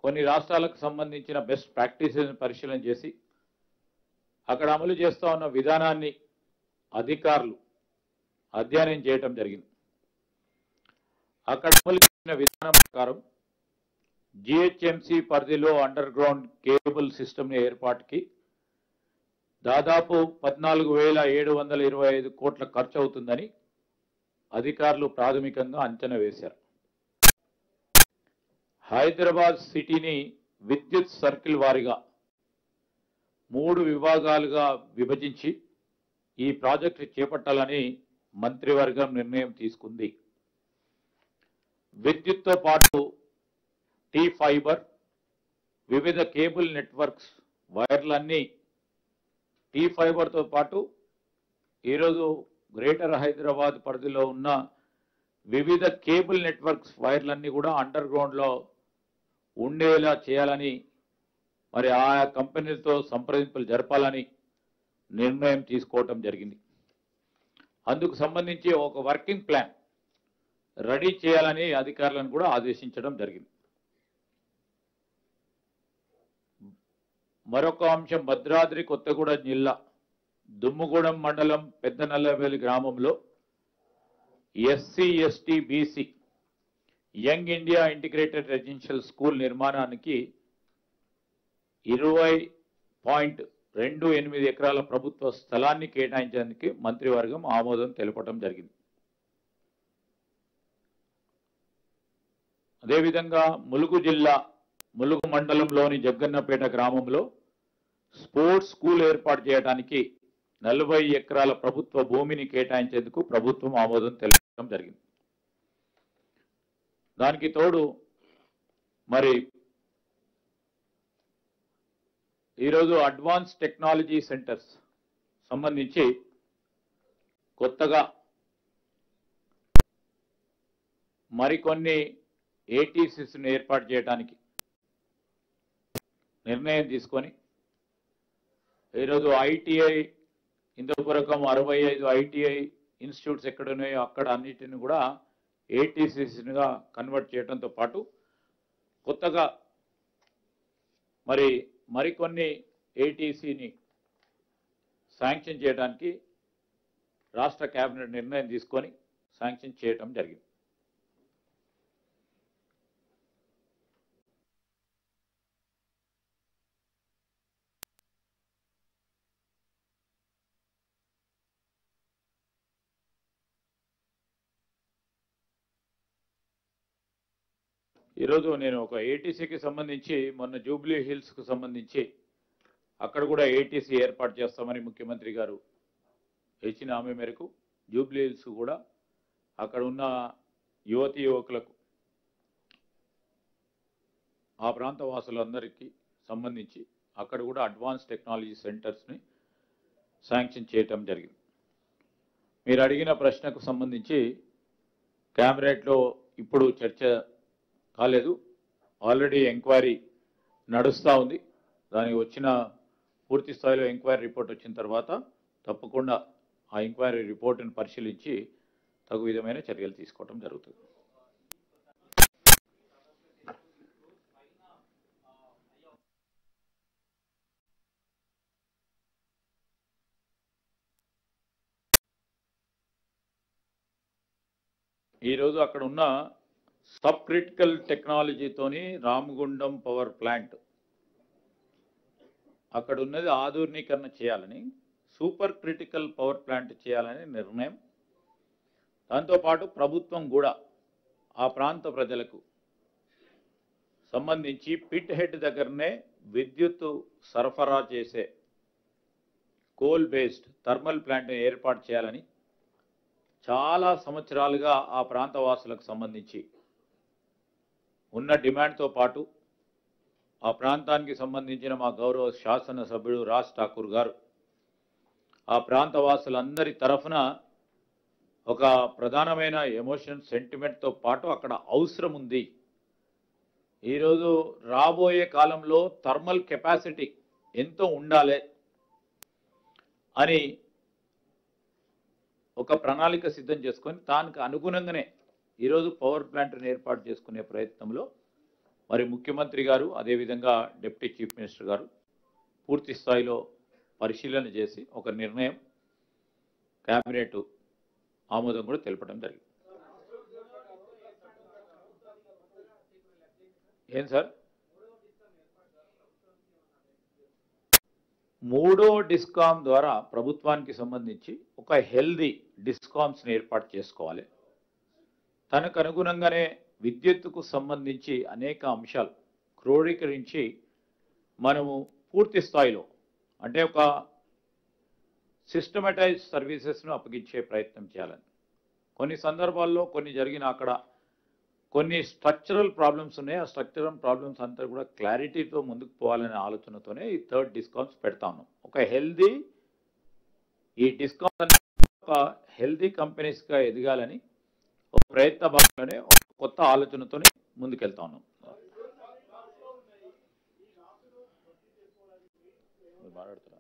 కొన్ని రాష్ట్రాలకు సంబంధించిన బెస్ట్ ప్రాక్టీసెస్ పరిశీలన చేసి అక్కడ అమలు చేస్తూ ఉన్న విధానాన్ని అధికారులు అధ్యయనం చేయడం జరిగింది. అక్కడ అమలు చేసిన విధానం ప్రకారం జిహెచ్ఎంసి పరిధిలో అండర్ గ్రౌండ్ కేబుల్ సిస్టమ్ ఏర్పాటుకి దాదాపు 14,725 కోట్ల ఖర్చు అవుతుందని అధికారులు ప్రాథమికంగా అంచనా వేశారు. హైదరాబాద్ సిటీని విద్యుత్ సర్కిల్ వారీగా 3 విభాగాలుగా విభజించి ఈ ప్రాజెక్టు చేపట్టాలని మంత్రివర్గం నిర్ణయం తీసుకుంది. విద్యుత్తో పాటు టీ ఫైబర్, వివిధ కేబుల్ నెట్వర్క్స్ వైర్లన్నీ టీ ఫైబర్తో పాటు ఈరోజు గ్రేటర్ హైదరాబాద్ పరిధిలో ఉన్న వివిధ కేబుల్ నెట్వర్క్స్ వైర్లన్నీ కూడా అండర్ గ్రౌండ్లో ఉండేలా చేయాలని మరి ఆయా కంపెనీలతో సంప్రదింపులు జరపాలని నిర్ణయం తీసుకోవటం జరిగింది. అందుకు సంబంధించి ఒక వర్కింగ్ ప్లాన్ రెడీ చేయాలని అధికారులను కూడా ఆదేశించడం జరిగింది. మరొక అంశం, భద్రాద్రి కొత్తగూడెం జిల్లా దుమ్ముగూడెం మండలం పెద్దనల్లవేలి గ్రామంలో SC ST BC young India integrated residential school నిర్మాణానికి 20.28 ఎకరాల ప్రభుత్వ స్థలాన్ని కేటాయించడానికి మంత్రివర్గం ఆమోదం తెలపడం జరిగింది. అదేవిధంగా ములుగు జిల్లా ములుగు మండలంలోని జగ్గన్నపేట గ్రామంలో స్పోర్ట్స్ స్కూల్ ఏర్పాటు చేయడానికి 40 ఎకరాల ప్రభుత్వ భూమిని కేటాయించేందుకు ప్రభుత్వం ఆమోదం తెలపడం జరిగింది. దానికి తోడు మరి ఈరోజు అడ్వాన్స్ టెక్నాలజీ సెంటర్స్ సంబంధించి కొత్తగా మరికొన్ని ఏటీసీస్ను ఏర్పాటు చేయడానికి నిర్ణయం తీసుకొని ఈరోజు ఐటీఐ ఇందుపూరకం 65 ఐటీఐ ఇన్స్టిట్యూట్స్ ఎక్కడున్నాయో అక్కడ అన్నిటిని కూడా ఏటీసీస్గా కన్వర్ట్ చేయడంతో పాటు కొత్తగా మరికొన్ని ఏటీసీని శాంక్షన్ చేయడానికి రాష్ట్ర కేబినెట్ నిర్ణయం తీసుకొని శాంక్షన్ చేయడం జరిగింది. ఈరోజు నేను ఒక ఏటీసీకి సంబంధించి మొన్న జూబ్లీ హిల్స్కు సంబంధించి అక్కడ కూడా ఏటీసీ ఏర్పాటు చేస్తామని ముఖ్యమంత్రి గారు ఇచ్చిన హామీ మేరకు జూబ్లీ హిల్స్ కూడా అక్కడ ఉన్న యువతీ యువకులకు ఆ ప్రాంత వాసులందరికీ సంబంధించి అక్కడ కూడా అడ్వాన్స్ టెక్నాలజీ సెంటర్స్ని శాంక్షన్ చేయటం జరిగింది. మీరు అడిగిన ప్రశ్నకు సంబంధించి క్యాబినెట్లో ఇప్పుడు చర్చ కాలేదు, ఆల్రెడీ ఎంక్వైరీ నడుస్తూ ఉంది. దానికి వచ్చిన పూర్తి స్థాయిలో ఎంక్వైరీ రిపోర్ట్ వచ్చిన తర్వాత తప్పకుండా ఆ ఎంక్వైరీ రిపోర్టును పరిశీలించి తగు విధమైన చర్యలు తీసుకోవడం జరుగుతుంది. ఈరోజు అక్కడ ఉన్న సబ్ క్రిటికల్ టెక్నాలజీతోని రామగుండం పవర్ ప్లాంట్ అక్కడ ఉన్నది ఆధునీకరణ చేయాలని, సూపర్ క్రిటికల్ పవర్ ప్లాంట్ చేయాలని నిర్ణయం. దాంతోపాటు ప్రభుత్వం కూడా ఆ ప్రాంత ప్రజలకు సంబంధించి పిట్ హెడ్ దగ్గరనే విద్యుత్ సరఫరా చేసే కోల్ బేస్డ్ థర్మల్ ప్లాంట్ని ఏర్పాటు చేయాలని చాలా సంవత్సరాలుగా ఆ ప్రాంత వాసులకు సంబంధించి ఉన్న డిమాండ్తో పాటు ఆ ప్రాంతానికి సంబంధించిన మా గౌరవ శాసనసభ్యుడు రాజ్ ఠాకూర్ గారు ఆ ప్రాంత వాసులందరి తరఫున ఒక ప్రధానమైన ఎమోషన్ సెంటిమెంట్తో పాటు అక్కడ అవసరం ఉంది. ఈరోజు రాబోయే కాలంలో థర్మల్ కెపాసిటీ ఎంతో ఉండాలి అని ఒక ప్రణాళిక సిద్ధం చేసుకొని దానికి అనుగుణంగానే ఈరోజు పవర్ ప్లాంట్ని ఏర్పాటు చేసుకునే ప్రయత్నంలో మరి ముఖ్యమంత్రి గారు అదేవిధంగా డిప్యూటీ చీఫ్ మినిస్టర్ గారు పూర్తి స్థాయిలో పరిశీలన చేసి ఒక నిర్ణయం కేబినెట్ ఆమోదం కూడా తెలపడం జరిగింది. ఏం సార్? మూడో డిస్కామ్ ద్వారా ప్రభుత్వానికి సంబంధించి ఒక హెల్దీ డిస్కామ్స్ని ఏర్పాటు చేసుకోవాలి. తనకు అనుగుణంగానే విద్యుత్తుకు సంబంధించి అనేక అంశాలు క్రోడీకరించి మనము పూర్తి స్థాయిలో అంటే ఒక సిస్టమటైజ్ సర్వీసెస్ను అప్పగించే ప్రయత్నం చేయాలని. కొన్ని సందర్భాల్లో కొన్ని జరిగిన అక్కడ కొన్ని స్ట్రక్చరల్ ప్రాబ్లమ్స్ ఉన్నాయి. ఆ స్ట్రక్చరల్ ప్రాబ్లమ్స్ అంతా కూడా క్లారిటీతో ముందుకు పోవాలనే ఆలోచనతోనే ఈ థర్డ్ డిస్కామ్స్ పెడతాను. ఒక హెల్దీ ఈ డిస్కామ్స్ ఒక హెల్దీ కంపెనీస్గా ఎదగాలని ఒక ప్రయత్న భాగంలోనే ఒక కొత్త ఆలోచనతోనే ముందుకెళ్తా ఉన్నాం. మాట్లాడుతున్నా